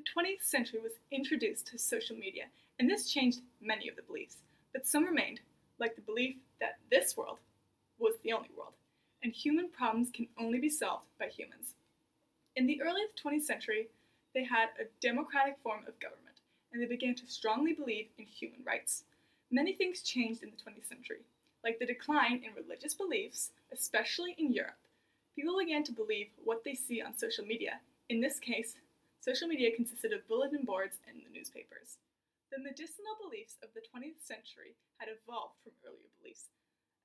The 20th century was introduced to social media, and this changed many of the beliefs, but some remained, like the belief that this world was the only world, and human problems can only be solved by humans. In the early 20th century, they had a democratic form of government, and they began to strongly believe in human rights. Many things changed in the 20th century, like the decline in religious beliefs, especially in Europe. People began to believe what they see on social media. In this case, social media consisted of bulletin boards and the newspapers. The medicinal beliefs of the 20th century had evolved from earlier beliefs,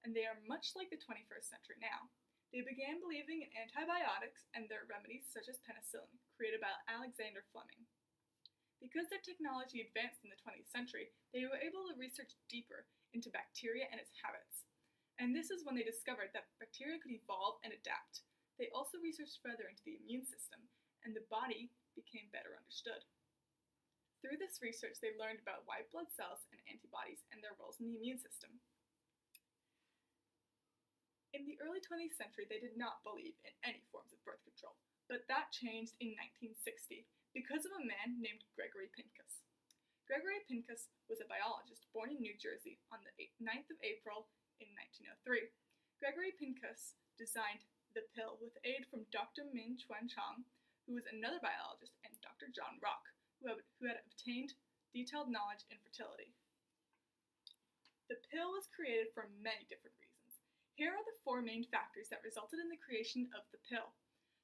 and they are much like the 21st century now. They began believing in antibiotics and their remedies such as penicillin, created by Alexander Fleming. Because their technology advanced in the 20th century, they were able to research deeper into bacteria and its habits. And this is when they discovered that bacteria could evolve and adapt. They also researched further into the immune system, and the body became better understood. Through this research, they learned about white blood cells and antibodies and their roles in the immune system. In the early 20th century, they did not believe in any forms of birth control, but that changed in 1960 because of a man named Gregory Pincus. Gregory Pincus was a biologist born in New Jersey on the 9th of April in 1903. Gregory Pincus designed the pill with aid from Dr. Min Chuan Chang, who was another biologist, and Dr. John Rock, who had obtained detailed knowledge in fertility. The pill was created for many different reasons. Here are the four main factors that resulted in the creation of the pill.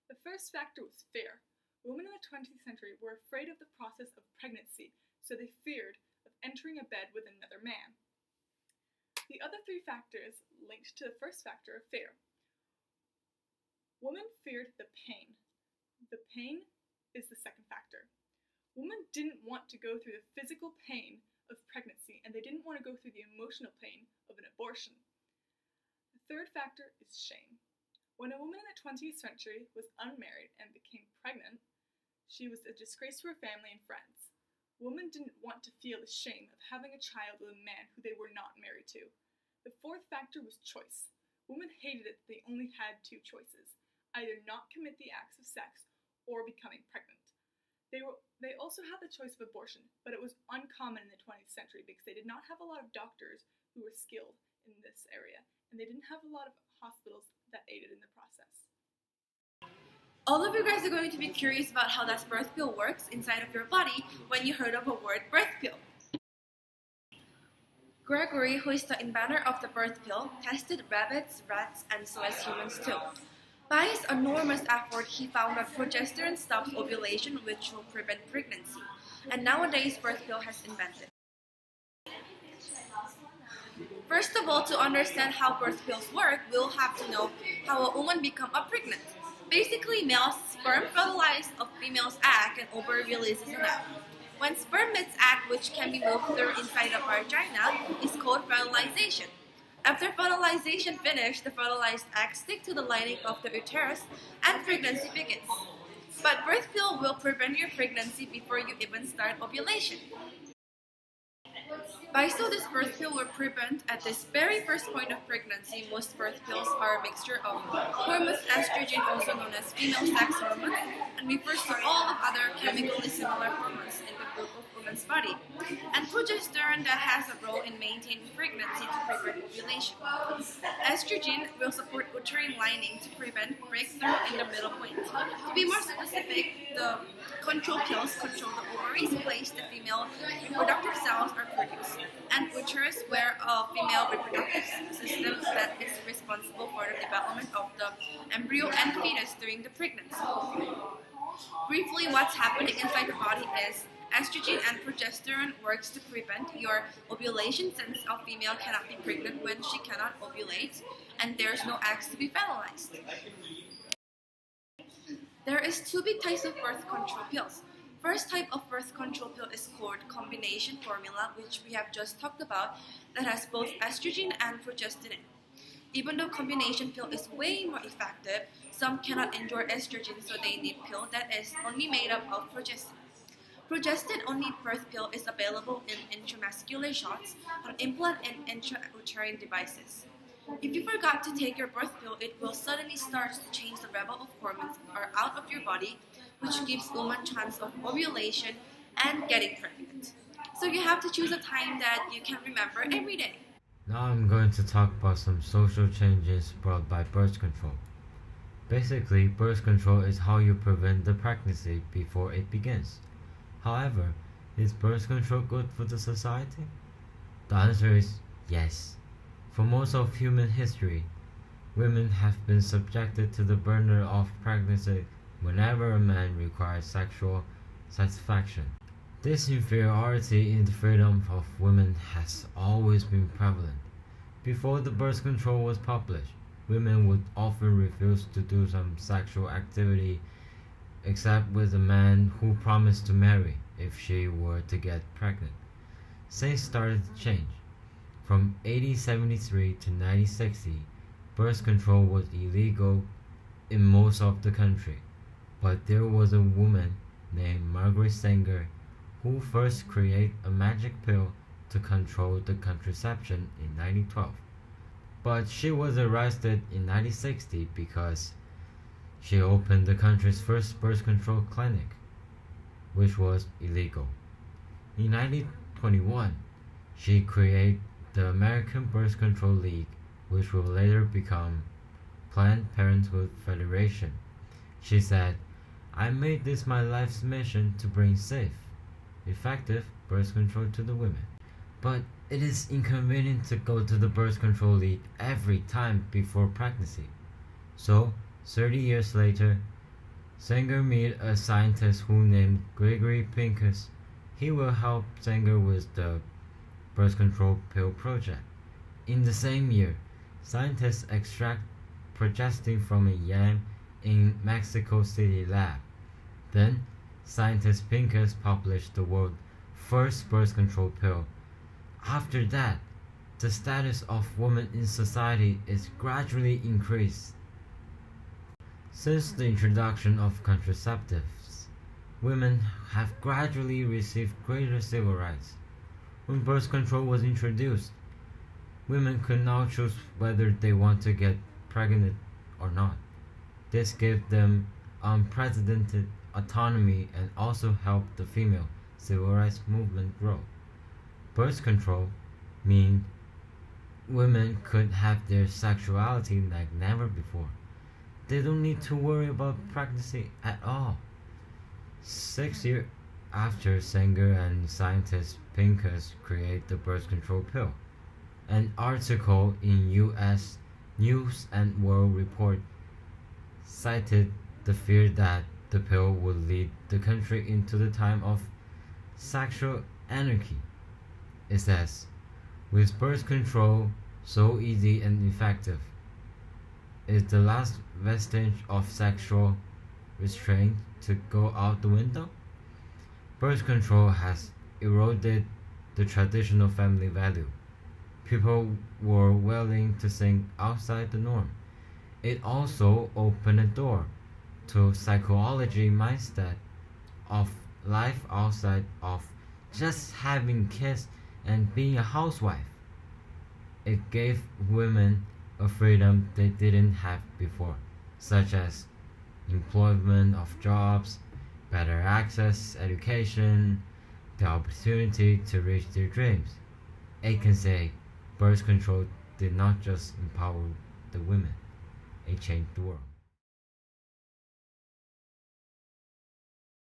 The first factor was fear. Women in the 20th century were afraid of the process of pregnancy, so they feared of entering a bed with another man. The other three factors linked to the first factor of fear. Women feared the pain. The pain is the second factor. Women didn't want to go through the physical pain of pregnancy, and they didn't want to go through the emotional pain of an abortion. The third factor is shame. When a woman in the 20th century was unmarried and became pregnant, she was a disgrace to her family and friends. Women didn't want to feel the shame of having a child with a man who they were not married to. The fourth factor was choice. Women hated it that they only had two choices, either not commit the acts of sex or becoming pregnant. They also had the choice of abortion, but it was uncommon in the 20th century because they did not have a lot of doctors who were skilled in this area, and they didn't have a lot of hospitals that aided in the process. All of you guys are going to be curious about how that birth pill works inside of your body when you heard of a word birth pill. Gregory, who is the inventor of the birth pill, tested rabbits, rats, and so as humans too. By his enormous effort, he found that progesterone stops ovulation, which will prevent pregnancy. And nowadays, birth pill has invented. First of all, to understand how birth pills work, we'll have to know how a woman becomes pregnant. Basically, male sperm fertilizes a female's egg and ovary releases an egg. When sperm meets egg, which can be moved through inside a vagina, is called fertilization. After fertilization finishes, the fertilized eggs stick to the lining of the uterus and pregnancy begins. But birth pill will prevent your pregnancy before you even start ovulation. By so this birth pill will prevent at this very first point of pregnancy. Most birth pills are a mixture of hormones, estrogen, also known as female sex hormones, and refers to all of other chemically similar hormones in the group of woman's body, and progesterone that has a role in maintaining pregnancy to prevent ovulation. Estrogen will support uterine lining to prevent breakthrough in the middle point. To be more specific, the control pills control the ovaries, place the female reproductive cells are produced, and uterus, where a female reproductive system that is responsible for the development of the embryo and fetus during the pregnancy. Briefly, what's happening inside the body is estrogen and progesterone works to prevent your ovulation, since a female cannot be pregnant when she cannot ovulate and there's no eggs to be fertilized. There is two big types of birth control pills. First type of birth control pill is called combination formula, which we have just talked about, that has both estrogen and progesterone. Even though combination pill is way more effective, some cannot endure estrogen, so they need pill that is only made up of progesterone. Progestin-only birth pill is available in intramuscular shots, on implant and intrauterine devices. If you forgot to take your birth pill, it will suddenly start to change the level of hormones are out of your body, which gives women chance of ovulation and getting pregnant. So you have to choose a time that you can remember every day. Now I'm going to talk about some social changes brought by birth control. Basically, birth control is how you prevent the pregnancy before it begins. However, is birth control good for the society? The answer is yes. For most of human history, women have been subjected to the burden of pregnancy whenever a man requires sexual satisfaction. This inferiority in the freedom of women has always been prevalent. Before the birth control was published, women would often refuse to do some sexual activity except with a man who promised to marry if she were to get pregnant. Things started to change. From 1873 to 1960, birth control was illegal in most of the country, but there was a woman named Margaret Sanger who first created a magic pill to control the contraception in 1912. But she was arrested in 1960 because she opened the country's first birth control clinic, which was illegal. In 1921, she created the American Birth Control League, which would later become Planned Parenthood Federation. She said, "I made this my life's mission to bring safe, effective birth control to the women. But it is inconvenient to go to the birth control league every time before pregnancy." So, 30 years later, Sanger met a scientist who named Gregory Pincus. He will help Sanger with the birth control pill project. In the same year, scientists extract progestin from a yam in Mexico City lab. Then, scientist Pincus published the world's first birth control pill. After that, the status of women in society is gradually increased. Since the introduction of contraceptives, women have gradually received greater civil rights. When birth control was introduced, women could now choose whether they want to get pregnant or not. This gave them unprecedented autonomy and also helped the female civil rights movement grow. Birth control means women could have their sexuality like never before. They don't need to worry about pregnancy at all. 6 years after Sanger and scientist Pincus created the birth control pill, an article in U.S. News and World Report cited the fear that the pill would lead the country into the time of sexual anarchy. It says, "With birth control so easy and effective, is the last vestige of sexual restraint to go out the window? Birth control has eroded the traditional family value. People were willing to think outside the norm. It also opened a door to psychology mindset of life outside of just having kids and being a housewife. It gave women a freedom they didn't have before, such as employment of jobs, better access, education, the opportunity to reach their dreams." It can say birth control did not just empower the women, it changed the world.